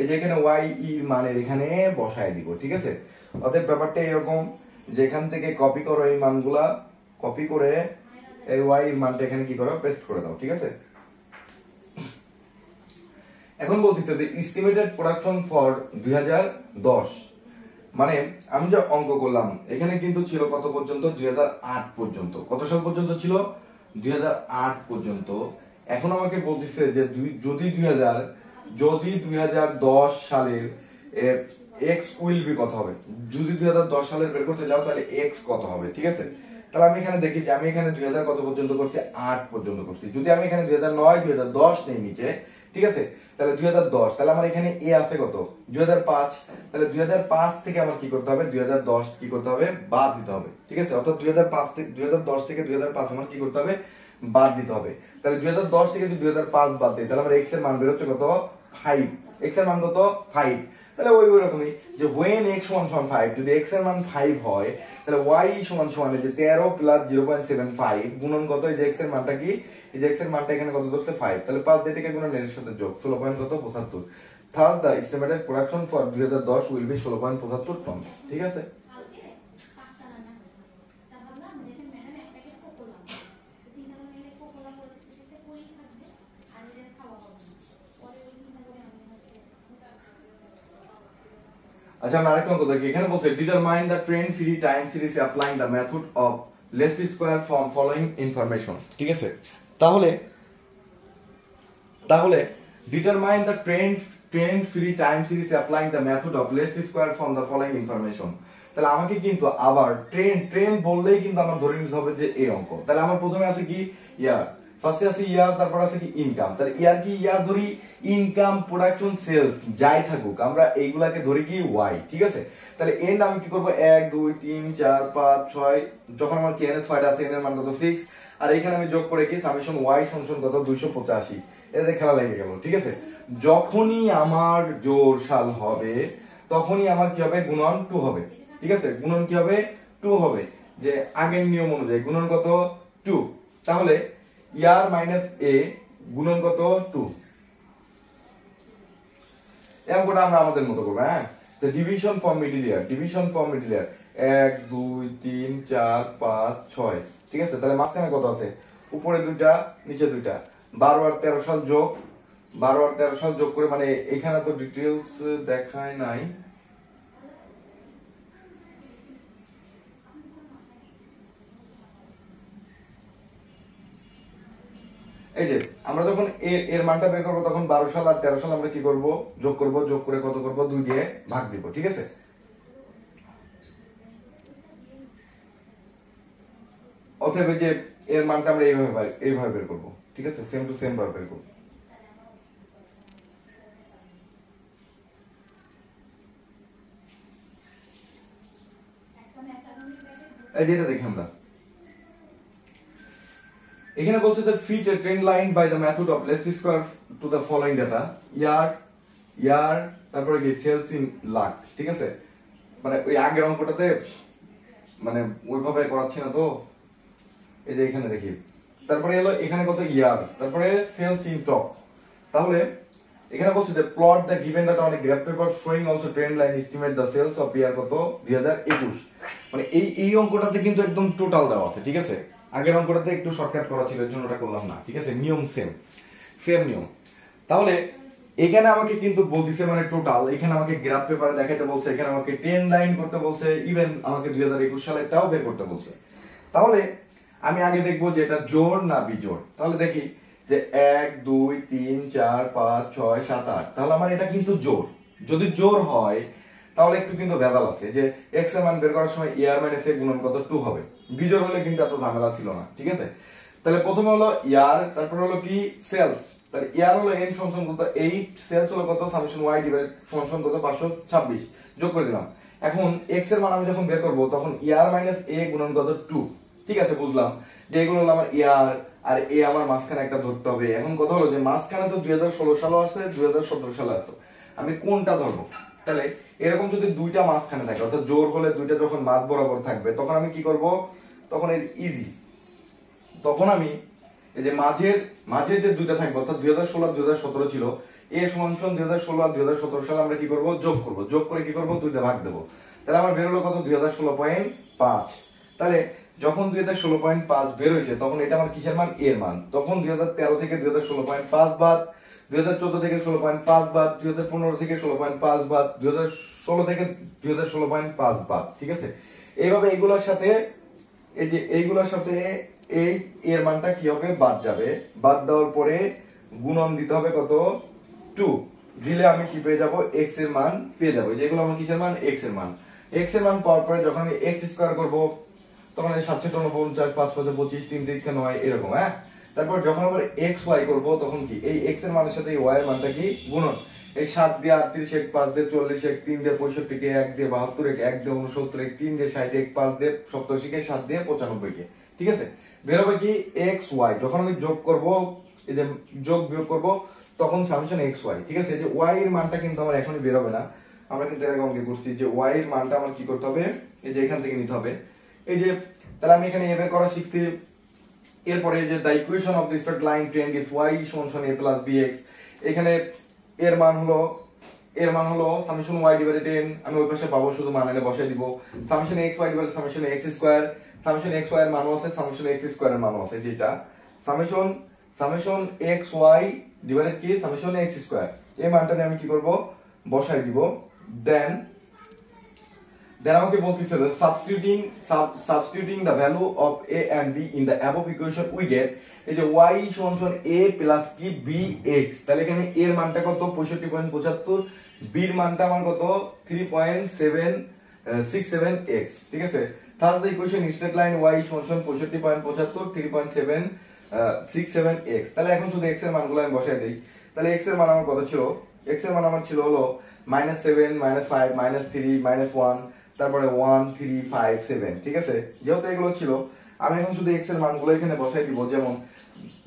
এই যে এখানে y এর মানের এখানে বসায় দিব, ঠিক আছে? অতএব ব্যাপারটা এরকম যে এখান থেকে কপি করো এই মানগুলা, কপি করে এই y এর মানটা এখানে কি করো? পেস্ট করে দাও, ঠিক আছে? এখন বলতেছে যে এস্টিমেটেড প্রোডাকশন ফর 2010, মানে আমি যে অঙ্ক করলাম এখানে কিন্তু ছিল কত পর্যন্ত? 2008 পর্যন্ত। কত সাল পর্যন্ত ছিল? 2008 পর্যন্ত। এখন আমাকে বলতেছে যে যদি 2010 সালের x উইল বি কত হবে? যদি 2010 সালের বের করতে যাও তাহলে x কত হবে, ঠিক আছে? তাহলে আমি এখানে দেখি যে আমি এখানে 2000 কত পর্যন্ত করছি? 8 পর্যন্ত করছি। যদি আমি এখানে 2009 2010 নেই নিচে, ঠিক আছে? তাহলে 2010, তাহলে আমার এখানে a আছে কত? 2005, তাহলে 2005 থেকে আমার কি করতে হবে? 2010 কি করতে হবে? বাদ দিতে হবে, ঠিক আছে? অর্থাৎ 2010 থেকে 2005 আমার কি করতে হবে? বাদ দিতে হবে। তাহলে 2010 থেকে যদি 2005 বাদ দিই তাহলে আমার x এর মান বের হচ্ছে কত? 5। x এর মান কত? 5। তাহলে ওই রকমই যে when x সমান সমান 5, যদি x এর মান 5 হয় তাহলে y সমান সমান যে 13 প্লাস 0.75 গুণন কত? এই যে x এর মানটা কি? এই যে x এর মানটা এখানে কত ধরছে? 5, তাহলে 5 দিয়ে এটাকে গুণন এর সাথে যোগ 16.75। Thus the estimated production for 2010 will be 16.75 tons, ঠিক আছে? আচ্ছা আমরা আরেকটা অঙ্ক দেখি। এখানে বলছে determine the trend free time series applying the method of least square from following information, ঠিক আছে? তাহলে তাহলে determine the trend free time series applying the method of least square from the following information. তাহলে আমাকে কিন্তু আবার trend বললেই কিন্তু আমার ধরে নিতে হবে যে এই অঙ্ক। তাহলে আমার প্রথমে আছে কি ইয়ার, ফার্স্টে আছে ইয়ার, তারপর আছে কি ইনকাম। তাহলে ইয়ার কি, ইয়ার ধরি ইনকাম, প্রোডাকশন, সেলস যাই থাকুক আমরা এইগুলাকে ধরি কি ওয়াই, ঠিক আছে। তাহলে এন্ড আমি কি করব 1 2 3 4 5 6, যখন আমার কি এন এর 6টা আছে, এন এর মান কত 6, আর এখানে আমি যোগ করে কি সামেশন ওয়াই সমান কত 285, এতে খেলা লেগে গেল, ঠিক আছে। যখনই আমার জোর সাল হবে তখনই আমার কি হবে, গুণন 2 হবে, ঠিক আছে। গুণন কি হবে, 2 হবে, যে আগের নিয়ম অনুযায়ী গুণন কত 2। তাহলে ইয়ার মাইনাস এ গুণন কত 2, এমনটা আমরা আমাদের মতো করবো। হ্যাঁ, তো ডিভিশন ফর্ম মিডল ইয়ার, 1 2 3 4 5 6, ঠিক আছে। তাহলে মাঝখানে কত আছে, উপরে 2টা নিচে 2টা, 12 আর 13 সাল যোগ, 12 আর 13 সাল যোগ করে, মানে এখানে তো ডিটেইলস দেখায় নাই, এই যে আমরা যখন এর মানটা বের করবো তখন 12 সাল আর 13 সাল আমরা কি করব, যোগ করব, যোগ করে কত করব, 2 দিয়ে ভাগ দিব, ঠিক আছে। অতএব যে এর মানটা আমরা এইভাবে বের করব, ঠিক আছে, সেম টু সেম ভাবে বের করব। এই যেটা দেখি আমরা এখানে বলছে যে fit a trend line by the method of least square to the following data, year তারপরে কি সেলস ইন লাখ, ঠিক আছে। মানে ওই আগের অঙ্কটাতে মানে ওইভাবে করাচ্ছি না তো, এই যে এখানে দেখি, তারপরে এলো এখানে কত ইয়ার, তারপরে সেলস ইন টপ। তাহলে এখানে বলছে যে plot the given data on a graph paper showing also trend line estimate the sales of year কত 2021। মানে এই অঙ্কটাতে কিন্তু একদম টোটাল দেওয়া আছে, ঠিক আছে। আগের অঙ্কটাতে একটু শর্টকাট করা ছিল, এর জন্য ওটা করলাম না, ঠিক আছে। নিয়ম সেম নিয়ম। তাহলে এখানে আমাকে কিন্তু বলতেছে মানে টোটাল, এখানে আমাকে গ্রাফ পেপারে দেখাইতে বলছে, এখানে আমাকে ট্রেন্ড লাইন করতে বলছে, ইভেন আমাকে 2021 সালেরটাও বের করতে বলছে। তাহলে আমি আগে দেখবো যে এটা জোড় না বিজোড়। তাহলে দেখি যে 1 2 3 4 5 6 7 8, তাহলে আমার এটা কিন্তু জোড়। যদি জোড় হয় তাহলে একটু কিন্তু ভেজাল আছে, যে এক্স এর মান বের করার সময় ইয়ার মাইনাস এ গুণন কত 2 হবে। বিজোড় হলে কিন্তু এত ঝামেলা ছিল না, ঠিক আছে। তাহলে প্রথমে হলো ইয়ার, তারপর হলো কি সেলস। তাহলে ইয়ার হলো এন সমান কত 8, সেলস হলো কত সামেশন ওয়াই ডিভাইড সমান কত 526, যোগ করে দিলাম। এখন এক্স এর মান আমি যখন বের করব তখন ইয়ার মাইনাস এ গুণন কত 2, ঠিক আছে। বুঝলাম যে এগুলো হলো আমার ইয়ার, আর এ আমার মাঝখানে একটা ধরতে হবে। এখন কথা হলো যে মাঝখানে তো 2016 সালও আছে, 2017 সালে আছে, আমি কোনটা ধরবো। তাহলে এরকম যদি দুইটা মাঝখানে থাকে, অর্থাৎ জোর হলে দুইটা যখন মাঝ বরাবর থাকবে তখন আমি কি করব, তখন ইজি, তখন আমি এই যে মাঝের যে দুইটা থাকবে, অর্থাৎ 2016 আর 2017 ছিল, এ সমান 2016 আর 2017 সালে আমরা কি করব, যোগ করব, যোগ করে কি করব, 2 দিয়ে ভাগ দেব। তাহলে আমার বের হলো কত 2016.5। তাহলে যখন 2016.5 বের হয়েছে তখন এটা আমার কিসের মান, এর মান। তখন 2013 থেকে 2016.5 বাদ, 2014 থেকে 16.5 বাদ, 2015 থেকে 16.5 বাদ, 2016 থেকে 2016.5 বাদ, ঠিক আছে। এইভাবে এইগুলোর সাথে এই যে এইগুলোর সাথে এই এর মানটা কি হবে, বাদ যাবে। বাদ দেওয়ার পরে গুণন দিতে হবে কত 2, দিলে আমি কি পেয়ে যাব, x এর মান পেয়ে যাবো। যেগুলো আমার কিসের মান, x এর মান। x এর মান পাওয়ার পরে যখন আমি x স্কয়ার করব তখন 749 5 5 25 3 3 9 এরকম। হ্যাঁ, তারপর যখন আবার x y করব তখন কি এই x এর মানের সাথে এই y এর মানটা কি গুণন। এই 7 দিয়ে 38 এক 5 দিয়ে 40 এক 3 দিয়ে 65 কে 1 দিয়ে 72 এক 1 দিয়ে 69 এক 3 দিয়ে 60 এক 5 দিয়ে 87 কে 7 দিয়ে 95 কে, ঠিক আছে। বের হবে কি x y, যখন আমি যোগ করব এই যে যোগ বিয়োগ করব তখন সামেশন x y, ঠিক আছে। এই যে y এর মানটা কিন্তু আমার এখনই বের হবে না, আমরা কিন্তু এর আগে অঙ্কে করছি যে y এর মানটা আমার কি করতে হবে, এই যে এখান থেকে নিতে হবে। এই যে তাহলে আমি এখানে বের করা শিখছি। এরপরে যে the equation of the straight line trend is y সমান a প্লাস bx, এখানে এর মান হলো সামেশন y ডিভাইডেড n, আমি ওই পাশে পাবো, শুধু মান এনে বসাই দিব। Summation x y divided summation x square, summation x y এর মানও আছে, সামেশন x স্কয়ার এর মানও আছে, যেটা সামেশন x y ডিভাইডেড কি সামেশন x স্কয়ার, এই মানটা নিয়ে আমি কি করব, বসাই দিব। দেন দেন আমাকে বলতেছে substituting the value of a and b in the above equation we get এই যে y সমান a প্লাস কি bx, তাহলে এখানে এর মানটা কত 65.75, b এর মানটা আমার কত 3.767x, ঠিক আছে। thus the equation in straight line y সমান 65.75 3.767x। তাহলে এখন শুধু x এর মানগুলো আমি বসাই দেই। তাহলে x এর মান আমার কত ছিল, x এর মান আমার ছিল হলো -7 -5 -3 -1, তারপরে 1 3 5 7, ঠিক আছে। যেহেতু এগুলো ছিল আমি এখন শুধু x এর মানগুলো এখানে বসাই দিব।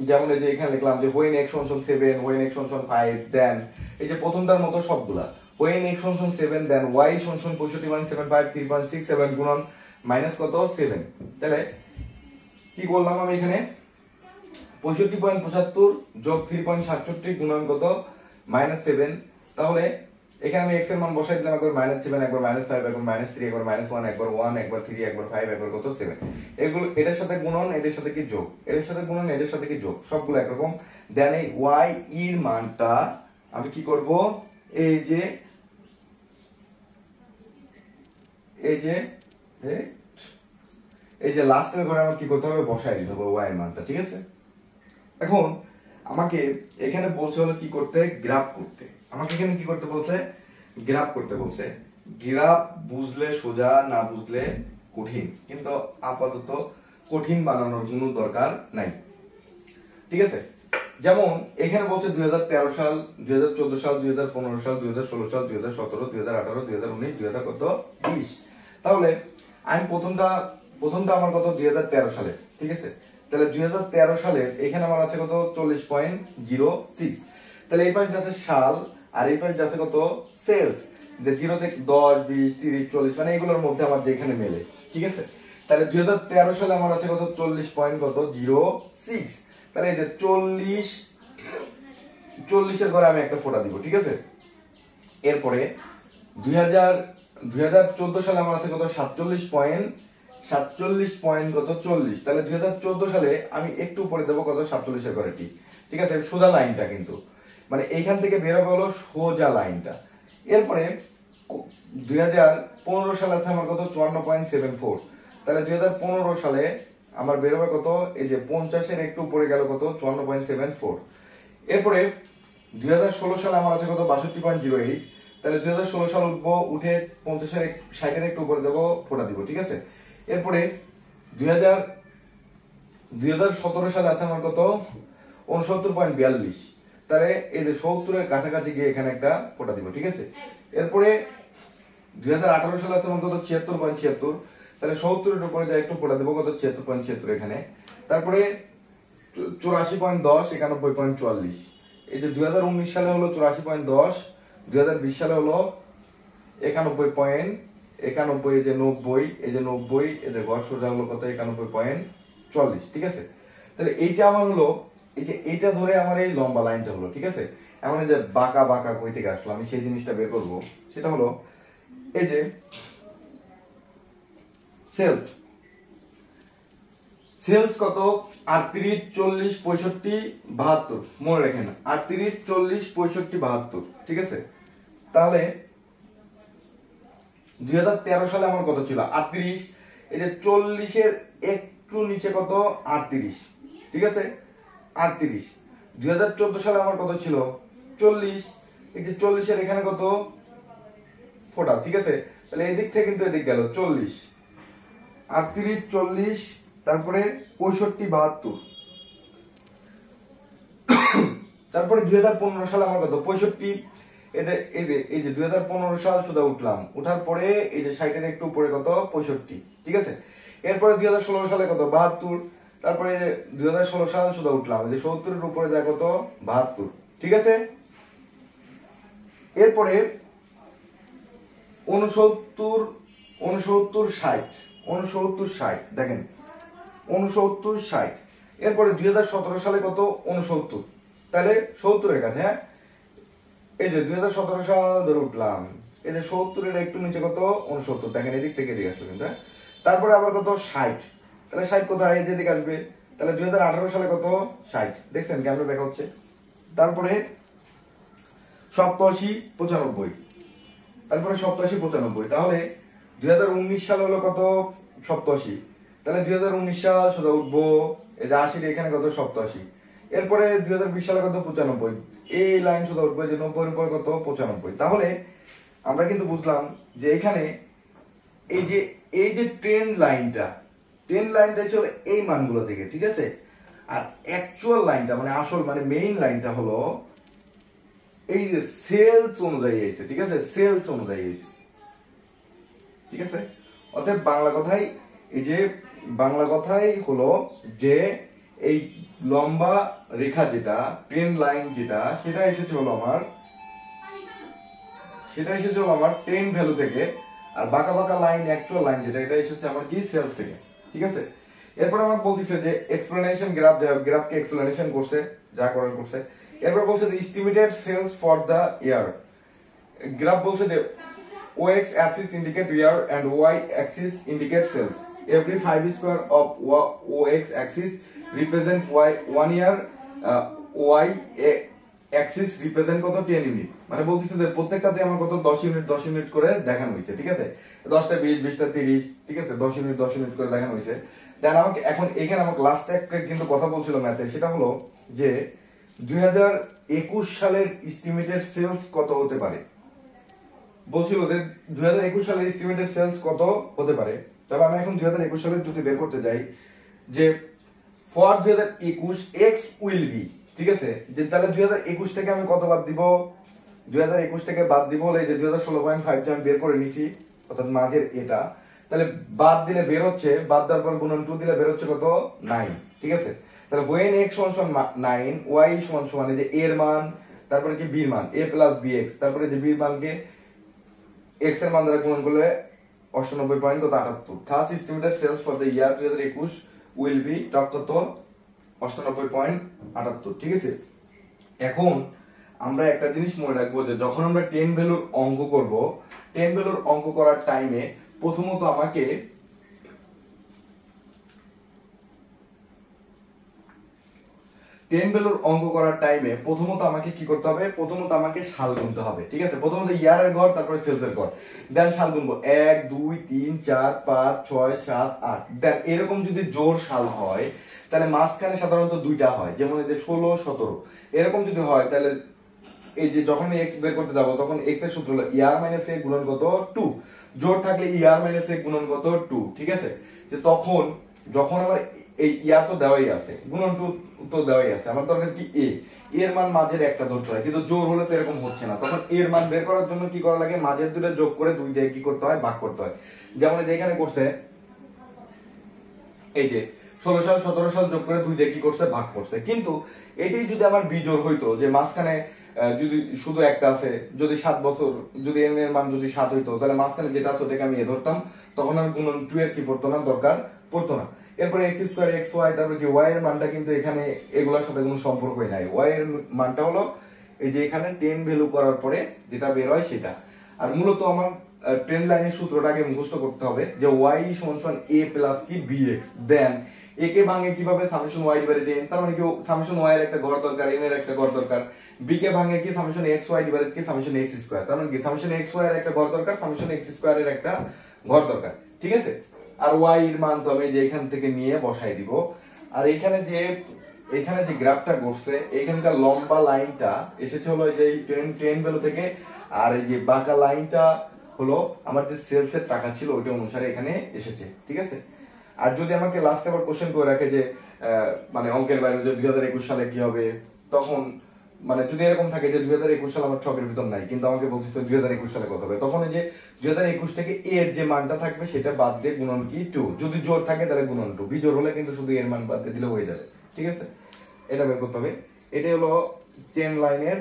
যেমন এই যে এখানে লিখলাম যে when x সমান 7 when x সমান 5, দেন এই যে প্রথমটার মতো সবগুলা when x সমান 7 দেন y সমান 65.75 3.67 গুণন মাইনাস কত 7। তাহলে কি করলাম আমি এখানে 65.75 যোগ 3.67 গুণন কত -7। তাহলে এখানে আমি x এর মান বসাই দিলাম, একবার -7 একবার -5 একবার -3 একবার -1 একবার 1 একবার 3 একবার 5 একবার কত 7। এগুলো এটার সাথে গুণন এটার সাথে কি যোগ, এটার সাথে গুণন এটার সাথে কি যোগ, সবগুলো একরকম। দেন এই y এর মানটা আমি কি করব, এই যে লাস্টের ঘরে আমার কি করতে হবে, বসাই দিতে হবে y এর মানটা, ঠিক আছে। এখন আমাকে এখানে বলছে হলো কি করতে, গ্রাফ করতে। আমাকে এখানে কি করতে বলছে, গ্রাফ করতে বলছে। গ্রাফ বুঝলে সোজা, না বুঝলে কঠিন, কিন্তু আপাতত কঠিন বানানোর কোনো দরকার নাই, ঠিক আছে। যেমন এখানে বলছে 2013 সাল 2014 সাল 2015 সাল 2016 সাল 2017 2018 2019 2000 কত 20। তাহলে আমি প্রথমটা আমার কত 2013 সালে, ঠিক আছে। তাহলে 2013 সালের এখানে আমার আছে কত 40.06। তাহলে এই পাশে আছে সাল আর এই পাশে আছে কত সেলস, যে 0 থেকে 10 20 30 40 মানে এগুলোর মধ্যে আমার যেখানে মেলে, ঠিক আছে। তাহলে 2013 সালে আমার আছে কত 40.06। তাহলে এই যে 40 এর ঘরে আমি একটা ফোঁটা দিব, ঠিক আছে। এরপরে 2014 সালে আমার আছে কত 47 পয়েন্ট কত 40। তাহলে 2014 সালে আমি একটু উপরে দেবো কত 47 এর ঘরে, ঠিক আছে। সোজা লাইনটা কিন্তু মানে এইখান থেকে বের হবে হলো সোজা লাইনটা। এরপরে 2015 সালে আছে আমার কত 54.74। তাহলে 2015 সালে আমার বের হবে কত, এই যে 50 এর একটু উপরে গেল কত 54.74। এরপরে 2016 সালে আমার আছে কত 62.08। তাহলে 2016 সাল উঠবো, উঠে 50 এর 60 এর একটু উপরে দেবো, ফোঁটা দিব, ঠিক আছে। এরপরে 2017 সালে আছে আমার কত 69.42। তাহলে এই যে 70 এর কাছাকাছি গিয়ে এখানে একটা ফোঁটা দিব, ঠিক আছে। এরপরে 2018 সালে আছে আমার কত 76.76। তাহলে 70 এর উপরে যা একটু ফোঁটা দেবো কত 76.76 এখানে। তারপরে 84.10 91.44। এই যে 2019 সালে হলো 84.10, 2020 সালে হলো 91.91, এই যে 90, এই যে 90, এই যে ঘর সোজা হলো কত 91.40, ঠিক আছে। তাহলে এইটা আমার হলো, এই যে এইটা ধরে আমার এই লম্বা লাইনটা হলো, ঠিক আছে। এখন এই যে বাঁকা বাঁকা কই থেকে আসলো, আমি সেই জিনিসটা বের করব। সেটা হলো এই যে সেলস কত 38 40 65 72, মনে রাখেন 38 40 65 72, ঠিক আছে। তাহলে 2013 সালে আমার কত ছিল 38, এই যে 40 এর একটু নিচে কত 38, ঠিক আছে 38। 2014 সালে আমার কত ছিল 40, এই যে 40 এর এখানে কত ফোঁটা, ঠিক আছে। তাহলে এদিক থেকে কিন্তু এদিক গেল 40 38 40, তারপরে 65 72। তারপরে 2015 সালে আমার কত 65, এই যে 2015 সাল সুদা উঠলাম, উঠার পরে এই যে 60 এর একটু উপরে কত 65, ঠিক আছে। এরপরে 2016 সালে কত 72, তারপরে 2016 সাল সুদা উঠলাম, এই যে 70 এর উপরে যায় কত 72, ঠিক আছে। এরপরে 69 60 দেখেন 69 60। এরপরে 2017 সালে কত 69, তাহলে 70 এর কাছে, হ্যাঁ। এই যে 2017 সাল ধরে উঠলাম, এই যে 70 এর একটু নিচে কত 69, দেখেন এদিক থেকে এদিকে আসবে কিন্তু, তারপরে আবার কত 60, তাহলে 60 কোথায় এই যে এদিকে আসবে, তাহলে 2018 সালে কত 60, দেখছেন কেমন দেখা হচ্ছে। তারপরে 87 95, তারপরে 87 95, তাহলে 2019 সাল হলো কত 87, তাহলে 2019 সাল সোজা উঠবো, এই যে 80 এখানে কত 87, এরপরে 2020 সালে কত 95, এই লাইন সোজা উঠবে যে 90 এর উপর কত 95। তাহলে আমরা কিন্তু বুঝলাম যে এখানে এই যে ট্রেন্ড লাইনটা ছিল এই মানগুলো থেকে, ঠিক আছে। আর অ্যাকচুয়াল লাইনটা মানে আসল মানে মেইন লাইনটা হলো এই যে সেলস অনুযায়ী এসে, ঠিক আছে, সেলস অনুযায়ী এসে, ঠিক আছে। অতএব বাংলা কথাই হলো যে এই লম্বা রেখা যেটা ট্রেন্ড লাইন যেটা সেটা এসেছে হলো আমার ট্রেন্ড ভ্যালু থেকে, আর বাঁকা বাঁকা লাইন অ্যাকচুয়াল লাইন যেটা এটা এসেছে আমার কি সেলস থেকে, ঠিক আছে। এরপর আমার বলতেছে যে এক্সপ্লেনেশন গ্রাফকে এক্সপ্লেনেশন করছে, যা করার করছে। এরপর বলছে যে estimated sales for the year. Graph বলছে যে OX axis indicate year and Y axis indicate sales. Every 5 square of OX axis represent Y 1 year, Y axis represent কত 10 ইউনিট। মানে বলতেছে যে প্রত্যেকটাতে আমার কত 10 ইউনিট করে দেখানো হয়েছে, ঠিক আছে। 10টা 20, 20টা 30, ঠিক আছে, 10 ইউনিট করে দেখানো হয়েছে। দেন আমাকে এখন এখানে আমাকে লাস্ট একটা কিন্তু কথা বলছিল ম্যাথে, সেটা হলো যে 2021 সালের এস্টিমেটেড সেলস কত হতে পারে। বলছিল যে 2021 সালের এস্টিমেটেড সেলস কত হতে পারে। তাহলে আমি এখন 2021 সালের যদি বের করতে যাই যে ফর 2021 x উইল বি, ঠিক আছে। যে তাহলে 2021 থেকে আমি কত বাদ দিব, 2021 থেকে বাদ দিব হলে যে 2016.5 আমি বের করে নিছি, অর্থাৎ মাঝের এটা। তাহলে বাদ দিলে বের হচ্ছে, বাদ দেওয়ার পর গুণন 2 দিলে বের হচ্ছে কত 9, ঠিক আছে। তাহলে when x = 9, y = যে এর মান, তারপরে কি b এর মান a + bx, তারপরে যে b এর মানকে x এর মান দ্বারা গুণন করলে 98.78। Thus estimated sales for the year 2021 will be কত 98.78, ঠিক আছে। এখন আমরা একটা জিনিস মনে রাখবো যে যখন আমরা 10 ভ্যালুর অঙ্ক করব, 10 ভ্যালুর অঙ্ক করার টাইমে প্রথমত আমাকে কি করতে হবে, প্রথমত আমাকে সাল গুনতে হবে, ঠিক আছে। প্রথমত ইয়ারের গড়, তারপরে সেলসের গড়, দেন সাল গুনবো 1 2 3 4 5 6 7 8। দেন এরকম যদি জোড় সাল হয় তাহলে মাঝখানে সাধারণত দুইটা হয়, যেমন এই যে 16 17। এরকম যদি হয় তাহলে এই যে যখন আমি এক্স বের করতে যাব তখন এক্স এর সূত্র হলো ইয়ার মাইনাস এ গুণন কত 2, জোড় থাকলে ইয়ার মাইনাস এ গুণন কত 2, ঠিক আছে। যে তখন যখন আমার এই ইয়ার তো দেওয়াই আছে, গুণন 2 তো দেওয়াই আছে, আমার দরকার কি এর মান মাঝের একটা ধরতে হয়, কিন্তু জোড় হলে তো এরকম হচ্ছে না। তখন এর মান বের করার জন্য কি করা লাগে, মাঝের দুটো যোগ করে 2 দিয়ে কি করতে হয়, ভাগ করতে হয়। যেমন এখানে করছে এই যে 16 সাল 17 সাল যোগ করে 2 দিয়ে কি করছে, ভাগ করছে। কিন্তু এটাই যদি আমার বিজোড় হইতো, যে মাঝখানে যদি শুধু একটা আছে, যদি 7 বছর যদি এন এর মান যদি 7 হইতো, তাহলে মাঝখানে যেটা আছে ওটাকে আমি এ ধরতাম, তখন আর গুণন 2 এর কি পড়তো না, দরকার পড়তো না। এরপরে x স্কয়ার xy, তারপরে কি y এর মানটা কিন্তু এখানে এগুলোর সাথে কোনো সম্পর্কই নাই। y এর মানটা হলো এই যে এখানে 10 ভ্যালু করার পরে যেটা বের হয় সেটা। আর মূলত আমার ট্রেন্ড লাইনের সূত্রটাকে মুখস্থ করতে হবে যে y = a প্লাস কি bx। দেন a কে ভাঙে কিভাবে, সামেশন y ডিভাইডেড n, তার মানে কি সামেশন y এর একটা গড় দরকার, n এর একটা গড় দরকার। b কে ভাঙে কি সামেশন xy ডিভাইডেড কি সামেশন x স্কয়ার, তার মানে কি সামেশন xy এর একটা গড় দরকার, সামেশন x স্কয়ার এর একটা গড় দরকার, ঠিক আছে। আর y এর মান তো আমি যে এখান থেকে নিয়ে বসাই দিব। আর এখানে যে গ্রাফটা করছে এখানকার লম্বা লাইনটা এসেছে হলো এই যে 10 ভ্যালু থেকে, আর এই যে বাঁকা লাইনটা হলো আমার যে সেলস এর টাকা ছিল ওইটা অনুসারে এখানে এসেছে, ঠিক আছে। আর যদি আমাকে লাস্ট আবার কোশ্চেন করে রাখে যে মানে অঙ্কের বাইরে যে 2021 সালে কি হবে, তখন মানে যদি এরকম থাকে যে 2021 সাল আমার ছকের ভিতর নাই, কিন্তু আমাকে বলতেছে 2021 সালে কত হবে, তখন এই যে 2021 থেকে a এর যে মানটা থাকবে সেটা বাদ দিয়ে গুণন কি 2, যদি জোড় থাকে তাহলে গুণন 2, বিজোড় হলে কিন্তু শুধু এর মান বাদ দিয়ে দিলে হয়ে যাবে, ঠিক আছে। এটা বের করতে হবে। এটাই হলো 10 লাইনের